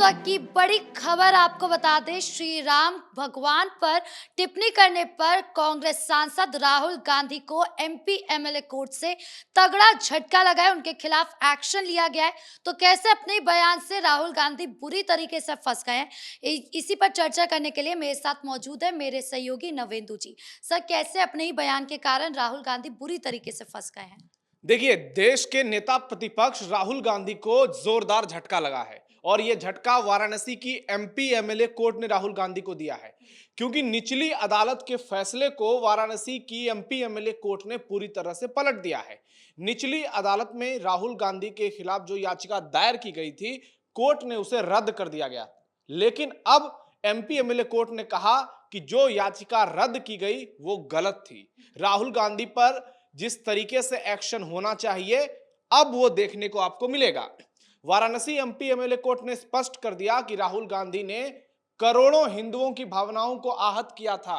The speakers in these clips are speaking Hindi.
वक्त की बड़ी खबर आपको बता दें, श्री राम भगवान पर टिप्पणी करने पर कांग्रेस सांसद राहुल गांधी को एमपी एमएलए कोर्ट से तगड़ा झटका लगा है। उनके खिलाफ एक्शन लिया गया है। तो कैसे अपने बयान से राहुल गांधी बुरी तरीके से फंस गए हैं, इसी पर चर्चा करने के लिए मेरे साथ मौजूद है मेरे सहयोगी नवेंदु जी। सर, कैसे अपने ही बयान के कारण राहुल गांधी बुरी तरीके से फंस गए हैं? देखिए, देश के नेता प्रतिपक्ष राहुल गांधी को जोरदार झटका लगा है और यह झटका वाराणसी की एमपी एमएलए कोर्ट ने राहुल गांधी को दिया है, क्योंकि निचली अदालत के फैसले को वाराणसी की एमपी एमएलए कोर्ट ने पूरी तरह से पलट दिया है। निचली अदालत में राहुल गांधी के खिलाफ जो याचिका दायर की गई थी, कोर्ट ने उसे रद्द कर दिया गया। लेकिन अब एमपी एमएलए कोर्ट ने कहा कि जो याचिका रद्द की गई वो गलत थी। राहुल गांधी पर जिस तरीके से एक्शन होना चाहिए अब वो देखने को आपको मिलेगा। वाराणसी एमपी एमएलए कोर्ट ने स्पष्ट कर दिया कि राहुल गांधी ने करोड़ों हिंदुओं की भावनाओं को आहत किया था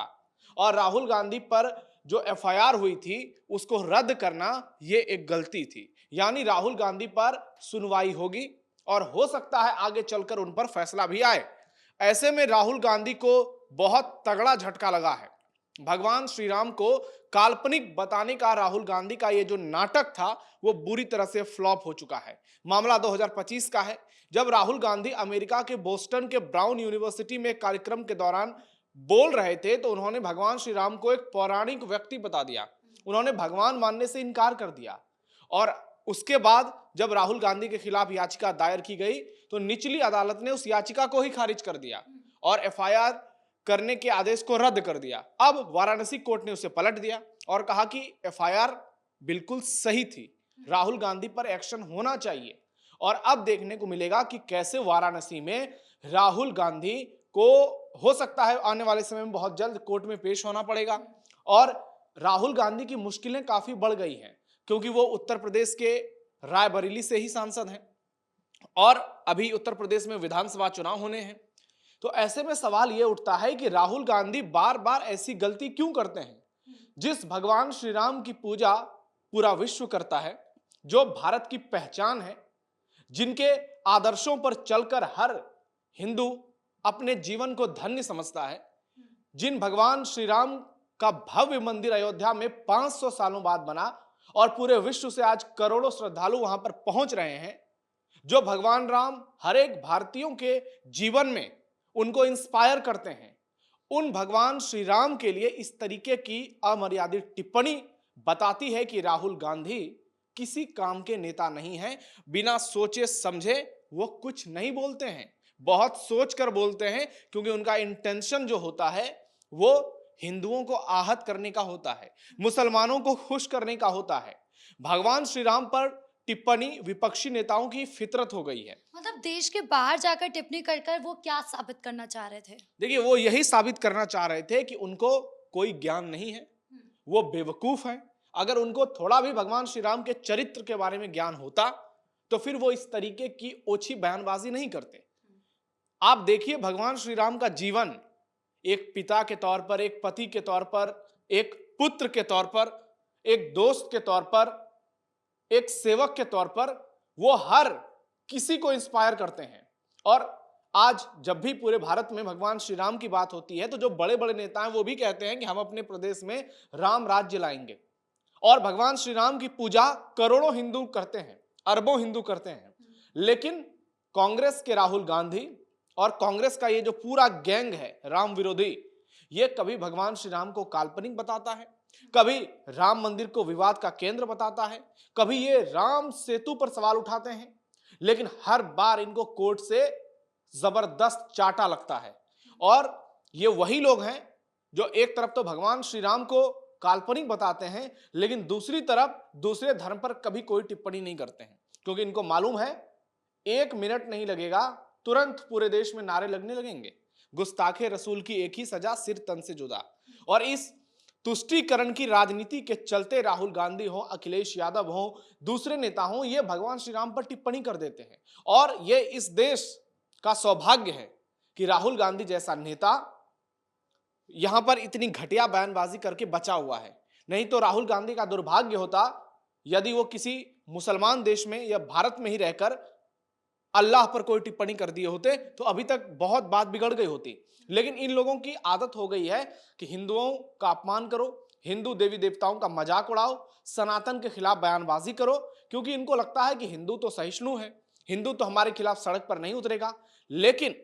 और राहुल गांधी पर जो एफआईआर हुई थी उसको रद्द करना ये एक गलती थी। यानी राहुल गांधी पर सुनवाई होगी और हो सकता है आगे चलकर उन पर फैसला भी आए। ऐसे में राहुल गांधी को बहुत तगड़ा झटका लगा है। भगवान श्री राम को काल्पनिक बताने का राहुल गांधी का ये जो नाटक था वो बुरी तरह से फ्लॉप हो चुका है। मामला 2025 का है, जब राहुल गांधी अमेरिका के बोस्टन के ब्राउन यूनिवर्सिटी में कार्यक्रम के दौरान बोल रहे थे तो उन्होंने भगवान श्री राम को एक पौराणिक व्यक्ति बता दिया। उन्होंने भगवान मानने से इनकार कर दिया और उसके बाद जब राहुल गांधी के खिलाफ याचिका दायर की गई तो निचली अदालत ने उस याचिका को ही खारिज कर दिया और एफआईआर करने के आदेश को रद्द कर दिया। अब वाराणसी कोर्ट ने उसे पलट दिया और कहा कि एफआईआर बिल्कुल सही थी, राहुल गांधी पर एक्शन होना चाहिए। और अब देखने को मिलेगा कि कैसे वाराणसी में राहुल गांधी को हो सकता है आने वाले समय में बहुत जल्द कोर्ट में पेश होना पड़ेगा। और राहुल गांधी की मुश्किलें काफी बढ़ गई हैं क्योंकि वो उत्तर प्रदेश के रायबरेली से ही सांसद हैं और अभी उत्तर प्रदेश में विधानसभा चुनाव होने हैं। तो ऐसे में सवाल यह उठता है कि राहुल गांधी बार बार ऐसी गलती क्यों करते हैं? जिस भगवान श्री राम की पूजा पूरा विश्व करता है, जो भारत की पहचान है, जिनके आदर्शों पर चलकर हर हिंदू अपने जीवन को धन्य समझता है, जिन भगवान श्री राम का भव्य मंदिर अयोध्या में 500 सालों बाद बना और पूरे विश्व से आज करोड़ों श्रद्धालु वहां पर पहुंच रहे हैं, जो भगवान राम हर एक भारतीयों के जीवन में उनको इंस्पायर करते हैं, उन भगवान श्री राम के लिए इस तरीके की अमर्यादित टिप्पणी बताती है कि राहुल गांधी किसी काम के नेता नहीं हैं। बिना सोचे समझे वो कुछ नहीं बोलते हैं, बहुत सोच कर बोलते हैं, क्योंकि उनका इंटेंशन जो होता है वो हिंदुओं को आहत करने का होता है, मुसलमानों को खुश करने का होता है। भगवान श्री राम पर टिप्पणी विपक्षी नेताओं की फितरत हो गई है। मतलब देश के बाहर जाकर टिप्पणी कर वो क्या साबित करना चाह रहे थे? देखिए, वो यही साबित करना चाह रहे थे कि उनको कोई ज्ञान नहीं है, वो बेवकूफ हैं। अगर उनको थोड़ा भी भगवान श्री राम के चरित्र के बारे में ज्ञान होता तो फिर वो इस तरीके की ओछी बयानबाजी नहीं करते। आप देखिए, भगवान श्री राम का जीवन एक पिता के तौर पर, एक पति के तौर पर, एक पुत्र के तौर पर, एक दोस्त के तौर पर, एक सेवक के तौर पर, वो हर किसी को इंस्पायर करते हैं। और आज जब भी पूरे भारत में भगवान श्री राम की बात होती है तो जो बड़े बड़े नेता हैं वो भी कहते हैं कि हम अपने प्रदेश में राम राज्य लाएंगे। और भगवान श्री राम की पूजा करोड़ों हिंदू करते हैं, अरबों हिंदू करते हैं। लेकिन कांग्रेस के राहुल गांधी और कांग्रेस का ये जो पूरा गैंग है राम विरोधी, ये कभी भगवान श्री राम को काल्पनिक बताता है, कभी राम मंदिर को विवाद का केंद्र बताता है, कभी ये राम सेतु पर सवाल उठाते हैं, लेकिन हर बार इनको कोर्ट से जबरदस्त चाटा लगता है। और ये वही लोग हैं जो एक तरफ तो भगवान श्री राम को काल्पनिक बताते हैं, लेकिन दूसरी तरफ दूसरे धर्म पर कभी कोई टिप्पणी नहीं करते हैं, क्योंकि इनको मालूम है 1 मिनट नहीं लगेगा, तुरंत पूरे देश में नारे लगने लगेंगे, गुस्ताखे रसूल की एक ही सजा, सिर तन से जुदा। और इस तुष्टीकरण की राजनीति के चलते राहुल गांधी हो, अखिलेश यादव हो, दूसरे नेता हो, ये भगवान श्री राम पर टिप्पणी कर देते हैं। और ये इस देश का सौभाग्य है कि राहुल गांधी जैसा नेता यहां पर इतनी घटिया बयानबाजी करके बचा हुआ है। नहीं तो राहुल गांधी का दुर्भाग्य होता यदि वो किसी मुसलमान देश में या भारत में ही रहकर अल्लाह पर कोई टिप्पणी कर दिए होते तो अभी तक बहुत बात बिगड़ गई होती। लेकिन इन लोगों की आदत हो गई है कि हिंदुओं का अपमान करो, हिंदू देवी देवताओं का मजाक उड़ाओ, सनातन के खिलाफ बयानबाजी करो, क्योंकि इनको लगता है कि हिंदू तो सहिष्णु है, हिंदू तो हमारे खिलाफ सड़क पर नहीं उतरेगा। लेकिन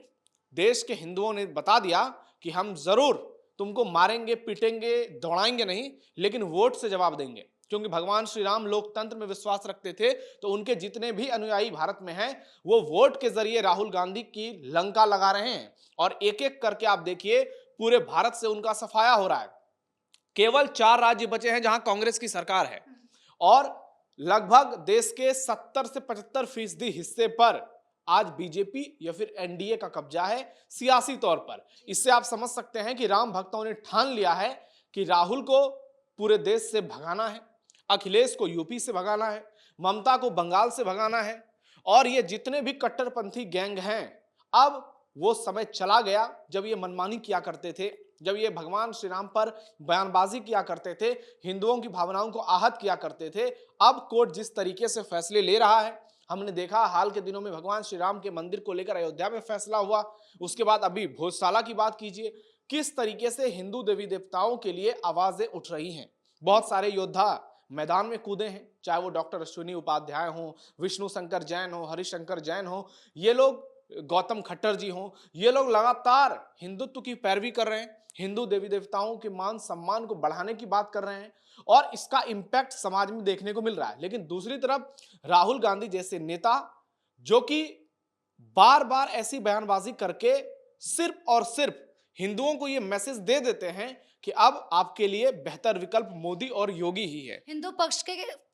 देश के हिंदुओं ने बता दिया कि हम जरूर तुमको मारेंगे, पीटेंगे, दौड़ाएंगे नहीं, लेकिन वोट से जवाब देंगे। क्योंकि भगवान श्री राम लोकतंत्र में विश्वास रखते थे, तो उनके जितने भी अनुयायी भारत में हैं, वो वोट के जरिए राहुल गांधी की लंका लगा रहे हैं। और एक एक करके आप देखिए, पूरे भारत से उनका सफाया हो रहा है। केवल 4 राज्य बचे हैं जहां कांग्रेस की सरकार है, और लगभग देश के 70 से 75% हिस्से पर आज बीजेपी या फिर एनडीए का कब्जा है सियासी तौर पर। इससे आप समझ सकते हैं कि राम भक्तों ने ठान लिया है कि राहुल को पूरे देश से भगाना है, अखिलेश को यूपी से भगाना है, ममता को बंगाल से भगाना है, और ये जितने भी कट्टरपंथी गैंग हैं, अब वो समय चला गया जब ये मनमानी किया करते थे, जब ये भगवान श्री राम पर बयानबाजी किया करते थे, हिंदुओं की भावनाओं को आहत किया करते थे। अब कोर्ट जिस तरीके से फैसले ले रहा है, हमने देखा हाल के दिनों में भगवान श्री राम के मंदिर को लेकर अयोध्या में फैसला हुआ, उसके बाद अभी भोजशाला की बात कीजिए, किस तरीके से हिंदू देवी देवताओं के लिए आवाजें उठ रही हैं। बहुत सारे योद्धा मैदान में कूदे हैं, चाहे वो डॉक्टर अश्विनी उपाध्याय हो, विष्णु शंकर जैन हो, हरिशंकर जैन हो, ये लोग, गौतम खट्टर जी हो, ये लोग लगातार हिंदुत्व की पैरवी कर रहे हैं, हिंदू देवी देवताओं के मान सम्मान को बढ़ाने की बात कर रहे हैं, और इसका इंपैक्ट समाज में देखने को मिल रहा है। लेकिन दूसरी तरफ राहुल गांधी जैसे नेता, जो कि बार बार ऐसी बयानबाजी करके सिर्फ और सिर्फ हिंदुओं को ये मैसेज दे देते हैं कि अब आपके लिए बेहतर विकल्प मोदी और योगी ही है। हिंदू पक्ष के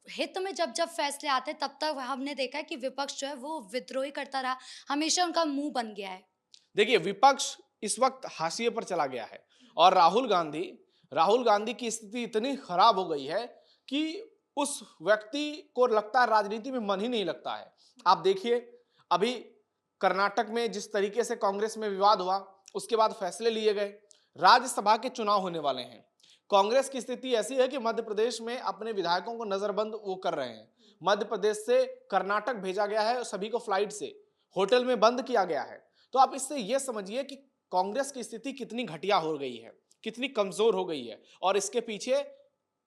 हित में जब जब फैसले आते हैं, तब तक हमने देखा है कि विपक्ष जो है वो विद्रोही करता रहा, हमेशा उनका मुंह बन गया है। देखिए, विपक्ष इस वक्त हाशिए पर चला गया है, और राहुल गांधी की स्थिति इतनी खराब हो गई है कि उस व्यक्ति को लगता है राजनीति में मन ही नहीं लगता है। आप देखिए, अभी कर्नाटक में जिस तरीके से कांग्रेस में विवाद हुआ, उसके बाद फैसले लिए गए, राज्यसभा के चुनाव होने वाले हैं। कांग्रेस की स्थिति ऐसी है कि मध्य प्रदेश में अपने विधायकों को नजरबंद वो कर रहे हैं। मध्य प्रदेश से कर्नाटक भेजा गया है, सभी को फ्लाइट से होटल में बंद किया गया है। तो आप इससे यह समझिए कि कांग्रेस की स्थिति कितनी घटिया हो गई है, कितनी कमजोर हो गई है, और इसके पीछे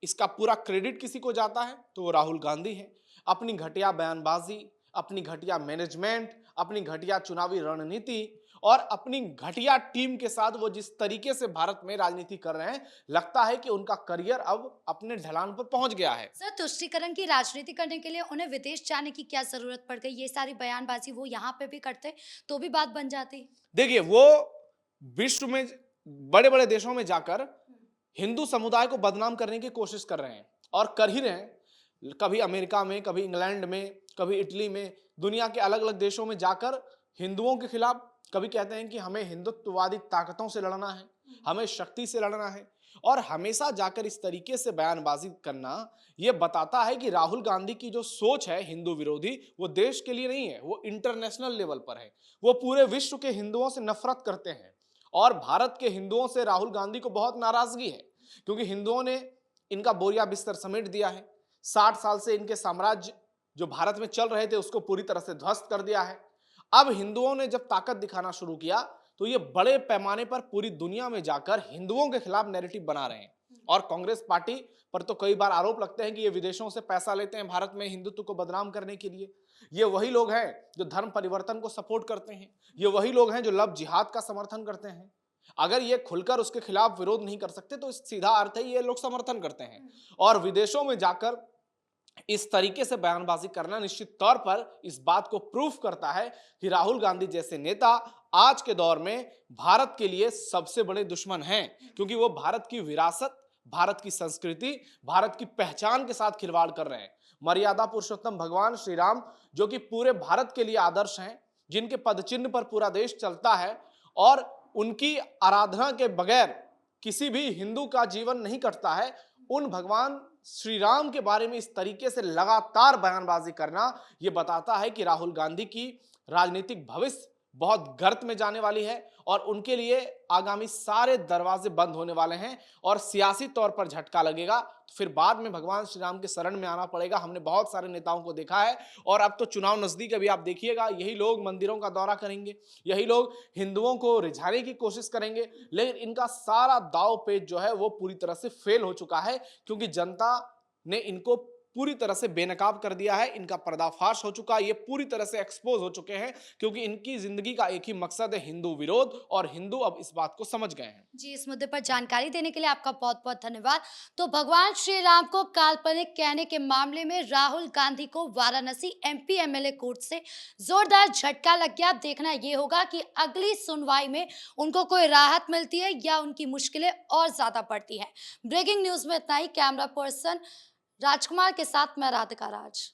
इसका पूरा क्रेडिट किसी को जाता है तो वो राहुल गांधी है। अपनी घटिया बयानबाजी, अपनी घटिया मैनेजमेंट, अपनी घटिया चुनावी रणनीति और अपनी घटिया टीम के साथ वो जिस तरीके से भारत में राजनीति कर रहे हैं, लगता है कि उनका करियर अब अपने ढलान पर पहुंच गया है। सर, तुष्टीकरण की राजनीति करने के लिए उन्हें विदेश जाने की क्या जरूरत पड़ गई? ये सारी बयानबाजी वो यहाँ पे भी करते तो भी बात बन जाती। देखिए, वो विश्व में बड़े बड़े देशों में जाकर हिंदू समुदाय को बदनाम करने की कोशिश कर रहे हैं, और कर ही रहे हैं। कभी अमेरिका में, कभी इंग्लैंड में, कभी इटली में, दुनिया के अलग अलग देशों में जाकर हिंदुओं के खिलाफ कभी कहते हैं कि हमें हिंदुत्ववादी ताकतों से लड़ना है, हमें शक्ति से लड़ना है, और हमेशा जाकर इस तरीके से बयानबाजी करना यह बताता है कि राहुल गांधी की जो सोच है हिंदू विरोधी, वो देश के लिए नहीं है, वो इंटरनेशनल लेवल पर है। वो पूरे विश्व के हिंदुओं से नफरत करते हैं, और भारत के हिंदुओं से राहुल गांधी को बहुत नाराजगी है, क्योंकि हिंदुओं ने इनका बोरिया बिस्तर समेट दिया है। 60 साल से इनके साम्राज्य जो भारत में चल रहे थे उसको पूरी तरह से ध्वस्त कर दिया है। अब हिंदुओं ने जब ताकत दिखाना शुरू किया, तो ये बड़े पैमाने पर पूरी दुनिया में जाकर हिंदुओं के खिलाफ नैरेटिव बना रहे हैं। और कांग्रेस पार्टी पर तो कई बार आरोप लगते हैं कि ये विदेशों से पैसा लेते हैं भारत में हिंदुत्व को बदनाम करने के लिए। ये वही लोग हैं जो धर्म परिवर्तन को सपोर्ट करते हैं, ये वही लोग हैं जो लव जिहाद का समर्थन करते हैं। अगर ये खुलकर उसके खिलाफ विरोध नहीं कर सकते तो सीधा अर्थ है ये लोग समर्थन करते हैं। और विदेशों में जाकर इस तरीके से बयानबाजी करना निश्चित तौर पर इस बात को प्रूफ करता है कि राहुल गांधी जैसे नेता आज के दौर में भारत के लिए सबसे बड़े दुश्मन हैं, क्योंकि वो भारत की विरासत, भारत की संस्कृति, भारत की पहचान के साथ खिलवाड़ कर रहे हैं। मर्यादा पुरुषोत्तम भगवान श्री राम, जो कि पूरे भारत के लिए आदर्श हैं, जिनके पदचिन्ह पर पूरा देश चलता है, और उनकी आराधना के बगैर किसी भी हिंदू का जीवन नहीं कटता है, उन भगवान श्री राम के बारे में इस तरीके से लगातार बयानबाजी करना यह बताता है कि राहुल गांधी की राजनीतिक भविष्य बहुत गर्त में जाने वाली है और उनके लिए आगामी सारे दरवाजे बंद होने वाले हैं और सियासी तौर पर झटका लगेगा। तो फिर बाद में भगवान श्री राम के शरण में आना पड़ेगा। हमने बहुत सारे नेताओं को देखा है और अब तो चुनाव नजदीक, अभी आप देखिएगा यही लोग मंदिरों का दौरा करेंगे, यही लोग हिंदुओं को रिझाने की कोशिश करेंगे, लेकिन इनका सारा दाव पेच जो है वो पूरी तरह से फेल हो चुका है, क्योंकि जनता ने इनको पूरी तरह से बेनकाब कर दिया है। इनका पर्दाफाश हो चुका है, ये पूरी तरह से एक्सपोज हो चुके हैं, क्योंकि इनकी जिंदगी का एक ही मकसद है हिंदू विरोध, और हिंदू अब इस बात को समझ गए हैं। जी, इस मुद्दे पर जानकारी देने के लिए आपका बहुत-बहुत धन्यवाद। तो भगवान श्री राम को काल्पनिक कहने के मामले में राहुल गांधी को वाराणसी एमपी एमएलए कोर्ट से जोरदार झटका लग गया। अब देखना ये होगा कि अगली सुनवाई में उनको कोई राहत मिलती है या उनकी मुश्किलें और ज्यादा बढ़ती है। ब्रेकिंग न्यूज में इतना ही। कैमरा पर्सन राजकुमार के साथ मैं राधिका राज।